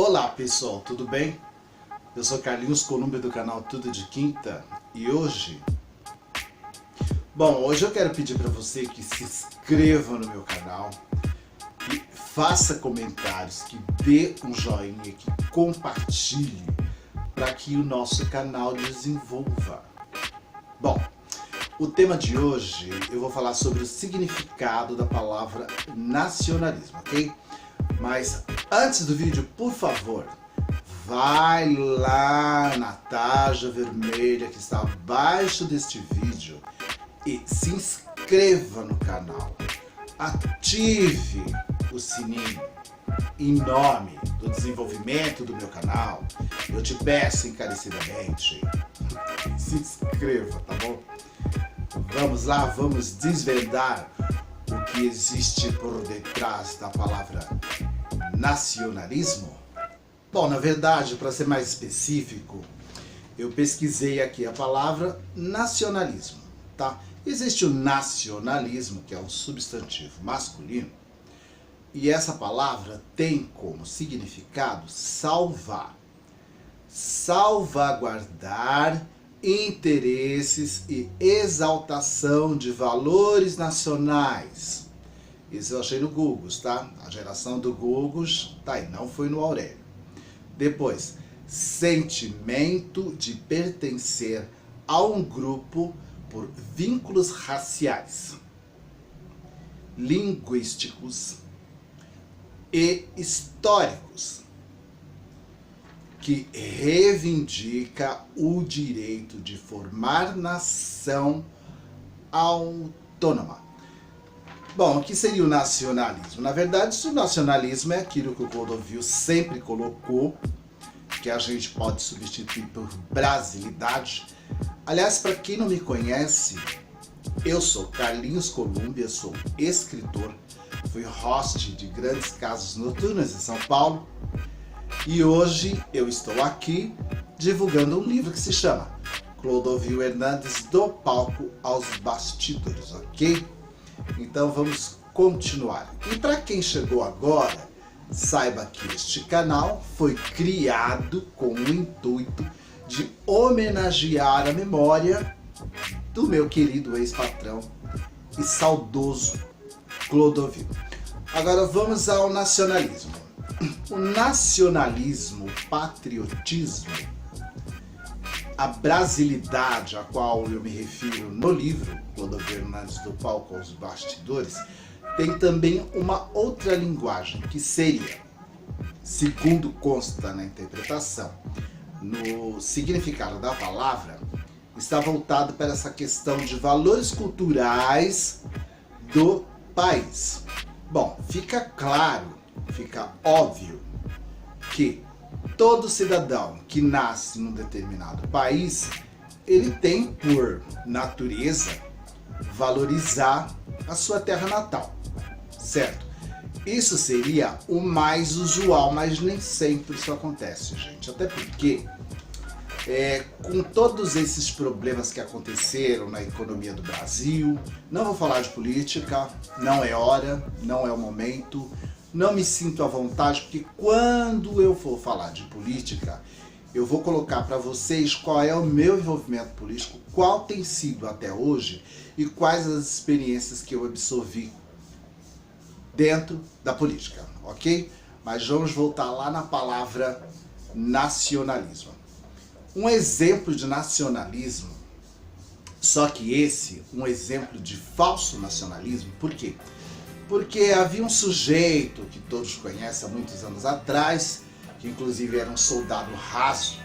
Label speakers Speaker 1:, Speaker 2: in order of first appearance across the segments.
Speaker 1: Olá pessoal, tudo bem? Eu sou Carlinhos Colúmbia do canal Tudo de Quinta e hoje eu quero pedir para você que se inscreva no meu canal, que faça comentários, que dê um joinha, que compartilhe para que o nosso canal desenvolva. Bom, o tema de hoje eu vou falar sobre o significado da palavra nacionalismo, ok? Mas antes do vídeo, por favor, vai lá na tarja vermelha que está abaixo deste vídeo e se inscreva no canal. Ative o sininho em nome do desenvolvimento do meu canal. Eu te peço encarecidamente, se inscreva, tá bom? Vamos lá, vamos desvendar o que existe por detrás da palavra nacionalismo? Bom, na verdade, para ser mais específico, eu pesquisei aqui a palavra nacionalismo, tá? Existe o nacionalismo, que é um substantivo masculino, e essa palavra tem como significado salvar, salvaguardar interesses e exaltação de valores nacionais. Isso eu achei no Google, tá? A geração do Google tá aí, não foi no Aurélio. Depois, sentimento de pertencer a um grupo por vínculos raciais, linguísticos e históricos, que reivindica o direito de formar nação autônoma. Bom, o que seria o nacionalismo? Na verdade, o nacionalismo é aquilo que o Clodovil sempre colocou, que a gente pode substituir por brasilidade. Aliás, para quem não me conhece, eu sou Carlinhos Colúmbia, sou escritor, fui host de grandes casos noturnos em São Paulo, e hoje eu estou aqui divulgando um livro que se chama Clodovil Hernandes, do palco aos bastidores, ok? Então vamos continuar. E para quem chegou agora, saiba que este canal foi criado com o intuito de homenagear a memória do meu querido ex-patrão e saudoso Clodovil. Agora vamos ao nacionalismo. O nacionalismo, o patriotismo, a brasilidade a qual eu me refiro no livro Clodovil Hernandes, do palco aos bastidores, tem também uma outra linguagem que seria, segundo consta na interpretação, no significado da palavra, está voltado para essa questão de valores culturais do país. Bom, fica claro, fica óbvio que todo cidadão que nasce num determinado país, ele tem por natureza valorizar a sua terra natal, certo? Isso seria o mais usual, mas nem sempre isso acontece, gente. Até porque, com todos esses problemas que aconteceram na economia do Brasil, não vou falar de política, não é hora, não é o momento, não me sinto à vontade, porque quando eu for falar de política, eu vou colocar para vocês qual é o meu envolvimento político, qual tem sido até hoje e quais as experiências que eu absorvi dentro da política, ok? Mas vamos voltar lá na palavra nacionalismo. Um exemplo de nacionalismo, só que esse, um exemplo de falso nacionalismo, por quê? Porque havia um sujeito que todos conhecem há muitos anos atrás, que inclusive era um soldado raso,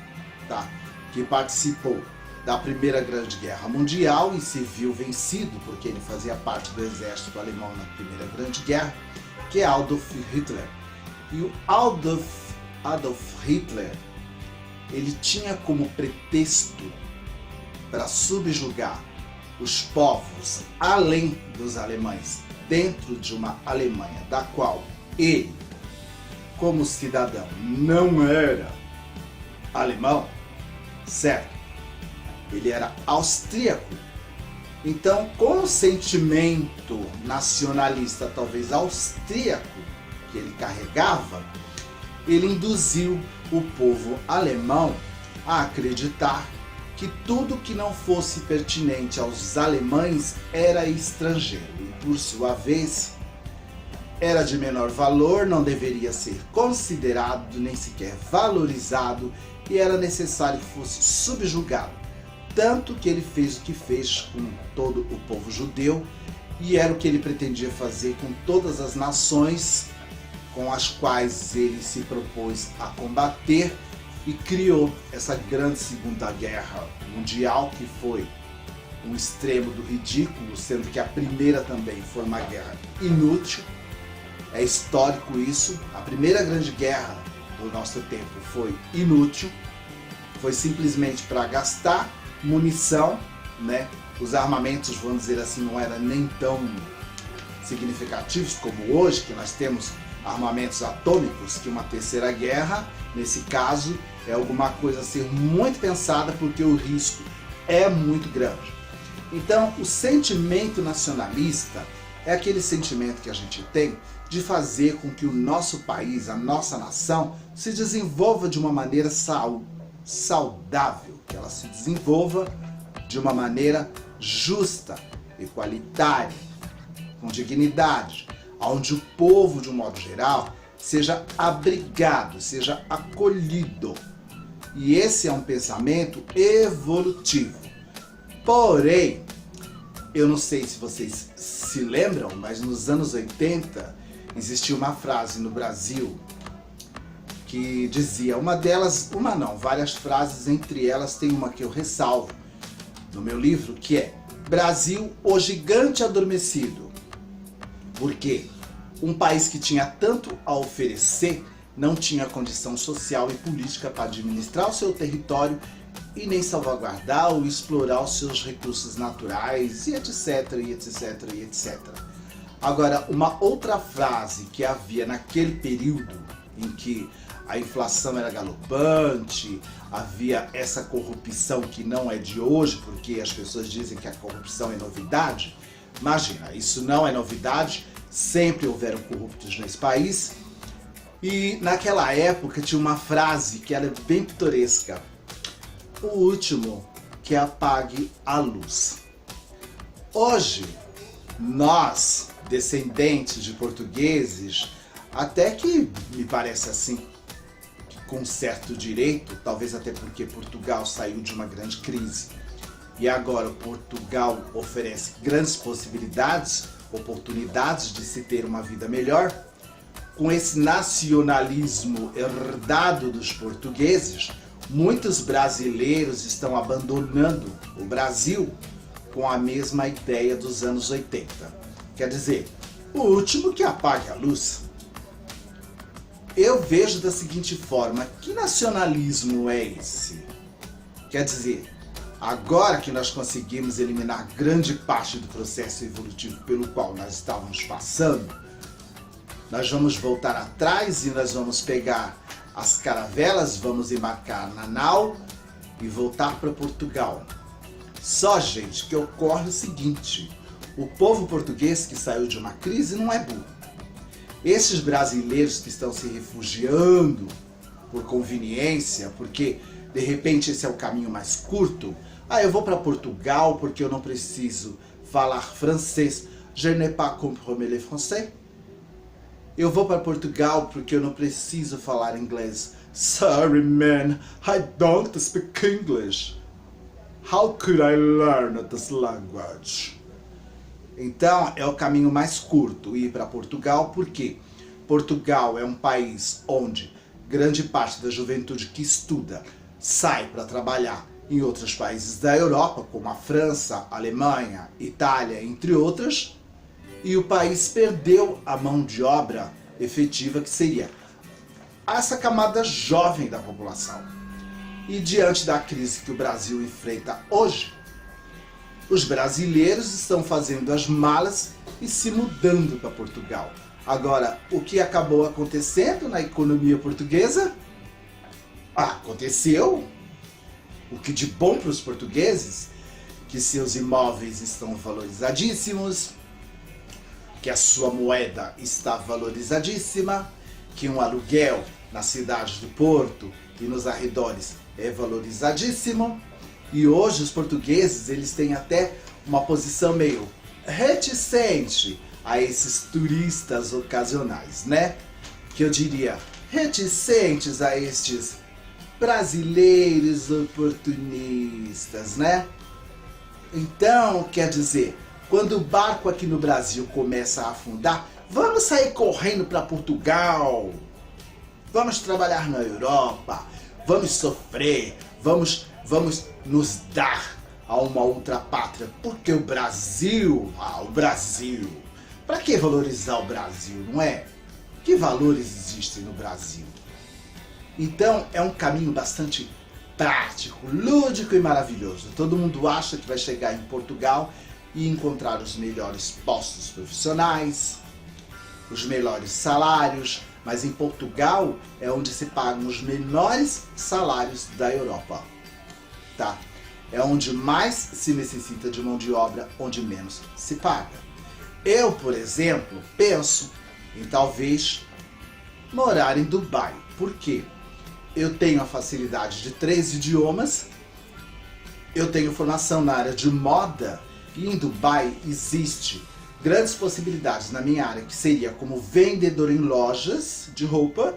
Speaker 1: tá? Que participou da Primeira Grande Guerra Mundial e se viu vencido, porque ele fazia parte do exército alemão na Primeira Grande Guerra, que é Adolf Hitler. E o Adolf Hitler, ele tinha como pretexto para subjugar os povos além dos alemães, dentro de uma Alemanha da qual ele, como cidadão, não era alemão, certo? Ele era austríaco. Então, com o sentimento nacionalista, talvez austríaco, que ele carregava, ele induziu o povo alemão a acreditar que tudo que não fosse pertinente aos alemães era estrangeiro e, por sua vez, era de menor valor, não deveria ser considerado nem sequer valorizado e era necessário que fosse subjugado. Tanto que ele fez o que fez com todo o povo judeu e era o que ele pretendia fazer com todas as nações com as quais ele se propôs a combater e criou essa grande Segunda Guerra Mundial, que foi um extremo do ridículo, sendo que a primeira também foi uma guerra inútil. É histórico isso. A primeira grande guerra do nosso tempo foi inútil, foi simplesmente para gastar munição, né? Os armamentos, vamos dizer assim, não eram nem tão significativos como hoje, que nós temos armamentos atômicos, que uma terceira guerra, nesse caso, é alguma coisa a ser muito pensada, porque o risco é muito grande. Então, o sentimento nacionalista é aquele sentimento que a gente tem de fazer com que o nosso país, a nossa nação, se desenvolva de uma maneira saudável, que ela se desenvolva de uma maneira justa, igualitária, com dignidade, onde o povo, de um modo geral, seja abrigado, seja acolhido. E esse é um pensamento evolutivo. Porém, eu não sei se vocês se lembram, mas nos anos 80 existia uma frase no Brasil que dizia, várias frases, entre elas tem uma que eu ressalvo no meu livro, que é: Brasil, o gigante adormecido. Por quê? Um país que tinha tanto a oferecer não tinha condição social e política para administrar o seu território e nem salvaguardar ou explorar os seus recursos naturais e etc, e etc, e etc. Agora, uma outra frase que havia naquele período em que a inflação era galopante, havia essa corrupção que não é de hoje, porque as pessoas dizem que a corrupção é novidade. Imagina, isso não é novidade, sempre houveram corruptos nesse país. E naquela época tinha uma frase que era bem pitoresca: o último que apague a luz. Hoje, nós, descendentes de portugueses, até que me parece assim, com certo direito, talvez até porque Portugal saiu de uma grande crise e agora Portugal oferece grandes possibilidades, oportunidades de se ter uma vida melhor. Com esse nacionalismo herdado dos portugueses, muitos brasileiros estão abandonando o Brasil com a mesma ideia dos anos 80. Quer dizer, o último que apague a luz. Eu vejo da seguinte forma: que nacionalismo é esse? Quer dizer, agora que nós conseguimos eliminar grande parte do processo evolutivo pelo qual nós estávamos passando, nós vamos voltar atrás e nós vamos pegar as caravelas, vamos embarcar na nau e voltar para Portugal. Só, gente, que ocorre o seguinte: o povo português que saiu de uma crise não é burro. Esses brasileiros que estão se refugiando por conveniência, porque de repente esse é o caminho mais curto, eu vou para Portugal porque eu não preciso falar francês. Je n'ai pas compris le français. Eu vou para Portugal porque eu não preciso falar inglês. Sorry man, I don't speak English. How could I learn this language? Então é o caminho mais curto ir para Portugal, porque Portugal é um país onde grande parte da juventude que estuda sai para trabalhar em outros países da Europa, como a França, a Alemanha, Itália, entre outras, e o país perdeu a mão de obra efetiva, que seria essa camada jovem da população. E diante da crise que o Brasil enfrenta hoje, os brasileiros estão fazendo as malas e se mudando para Portugal. Agora, o que acabou acontecendo na economia portuguesa? Aconteceu o que de bom para os portugueses, que seus imóveis estão valorizadíssimos, que a sua moeda está valorizadíssima, que um aluguel na cidade do Porto e nos arredores é valorizadíssimo. E hoje os portugueses, eles têm até uma posição meio reticente a esses turistas ocasionais, né? Que eu diria, reticentes a estes brasileiros oportunistas, né? Então, quer dizer, quando o barco aqui no Brasil começa a afundar, vamos sair correndo para Portugal, vamos trabalhar na Europa, vamos sofrer, vamos nos dar a uma outra pátria, porque o Brasil, o Brasil, para que valorizar o Brasil, não é? Que valores existem no Brasil? Então é um caminho bastante prático, lúdico e maravilhoso. Todo mundo acha que vai chegar em Portugal e encontrar os melhores postos profissionais, os melhores salários, mas em Portugal é onde se pagam os menores salários da Europa, tá? É onde mais se necessita de mão de obra, onde menos se paga. Eu, por exemplo, penso em talvez morar em Dubai. Por quê? Eu tenho a facilidade de 3 idiomas, eu tenho formação na área de moda e em Dubai existe grandes possibilidades na minha área, que seria como vendedor em lojas de roupa,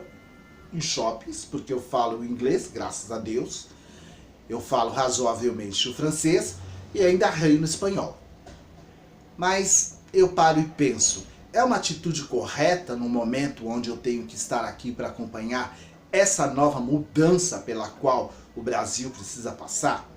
Speaker 1: em shoppings, porque eu falo inglês, graças a Deus, eu falo razoavelmente o francês e ainda reino espanhol. Mas eu paro e penso, é uma atitude correta no momento onde eu tenho que estar aqui para acompanhar essa nova mudança pela qual o Brasil precisa passar?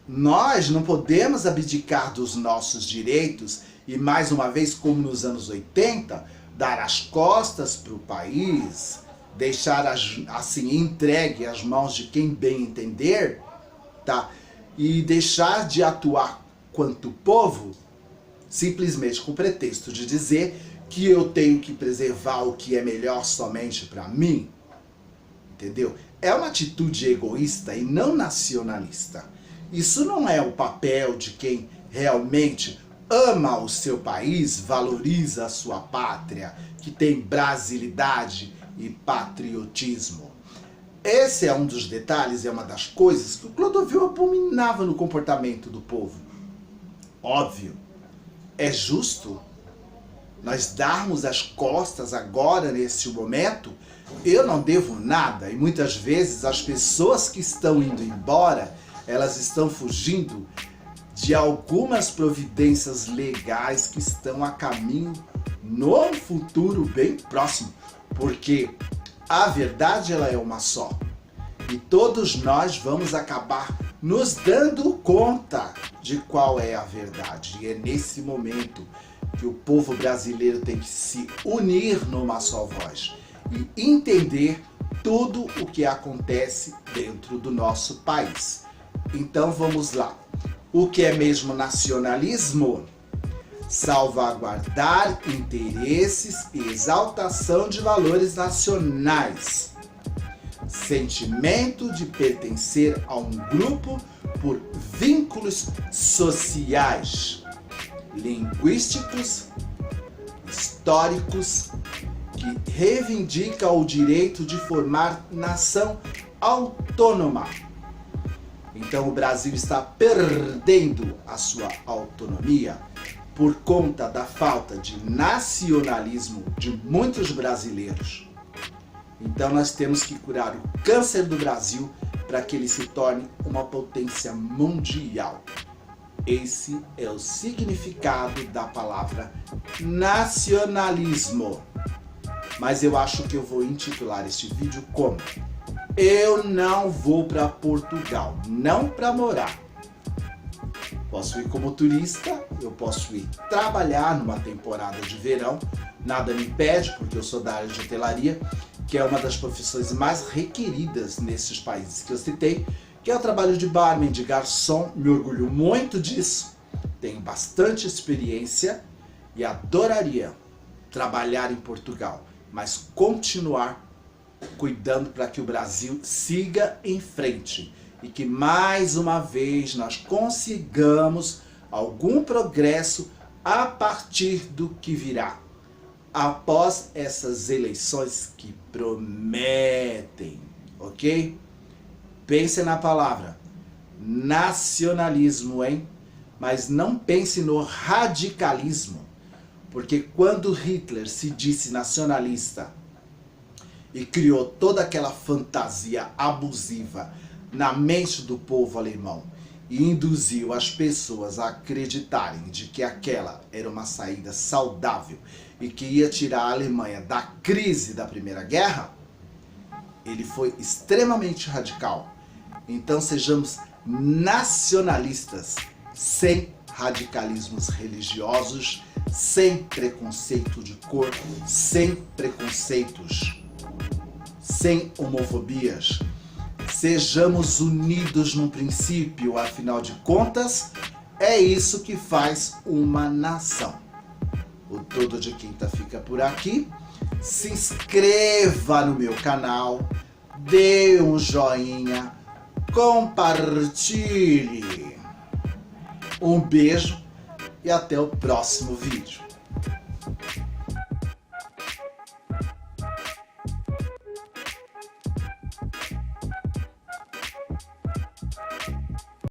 Speaker 1: Nós não podemos abdicar dos nossos direitos e, mais uma vez, como nos anos 80, dar as costas para o país, deixar assim entregue às mãos de quem bem entender, tá? E deixar de atuar quanto povo, simplesmente com o pretexto de dizer que eu tenho que preservar o que é melhor somente para mim. Entendeu? É uma atitude egoísta e não nacionalista. Isso não é o papel de quem realmente ama o seu país, valoriza a sua pátria, que tem brasilidade e patriotismo. Esse é um dos detalhes, é uma das coisas que o Clodovil abominava no comportamento do povo. Óbvio, é justo nós darmos as costas agora, nesse momento. Eu não devo nada, e muitas vezes as pessoas que estão indo embora, elas estão fugindo de algumas providências legais que estão a caminho no futuro bem próximo, porque a verdade ela é uma só, e todos nós vamos acabar nos dando conta de qual é a verdade, e é nesse momento que o povo brasileiro tem que se unir numa só voz e entender tudo o que acontece dentro do nosso país. Então vamos lá. O que é mesmo nacionalismo? Salvaguardar interesses e exaltação de valores nacionais. Sentimento de pertencer a um grupo por vínculos sociais, linguísticos, históricos, que reivindica o direito de formar nação autônoma. Então o Brasil está perdendo a sua autonomia por conta da falta de nacionalismo de muitos brasileiros. Então nós temos que curar o câncer do Brasil para que ele se torne uma potência mundial. Esse é o significado da palavra nacionalismo. Mas eu acho que eu vou intitular este vídeo como: eu não vou para Portugal, não para morar. Posso ir como turista, eu posso ir trabalhar numa temporada de verão, nada me impede, porque eu sou da área de hotelaria, que é uma das profissões mais requeridas nesses países que eu citei, que é o trabalho de barman, de garçom. Me orgulho muito disso, tenho bastante experiência e adoraria trabalhar em Portugal, mas continuar cuidando para que o Brasil siga em frente e que mais uma vez nós consigamos algum progresso a partir do que virá. após essas eleições que prometem, ok? Pense na palavra nacionalismo, hein? Mas não pense no radicalismo, porque quando Hitler se disse nacionalista e criou toda aquela fantasia abusiva na mente do povo alemão e induziu as pessoas a acreditarem de que aquela era uma saída saudável e que ia tirar a Alemanha da crise da Primeira Guerra, ele foi extremamente radical. Então sejamos nacionalistas, sem radicalismos religiosos, sem preconceito de cor, sem preconceitos, sem homofobias. Sejamos unidos num princípio, afinal de contas, é isso que faz uma nação. O Todo de Quinta fica por aqui. Se inscreva no meu canal, dê um joinha, compartilhe. Um beijo e até o próximo vídeo.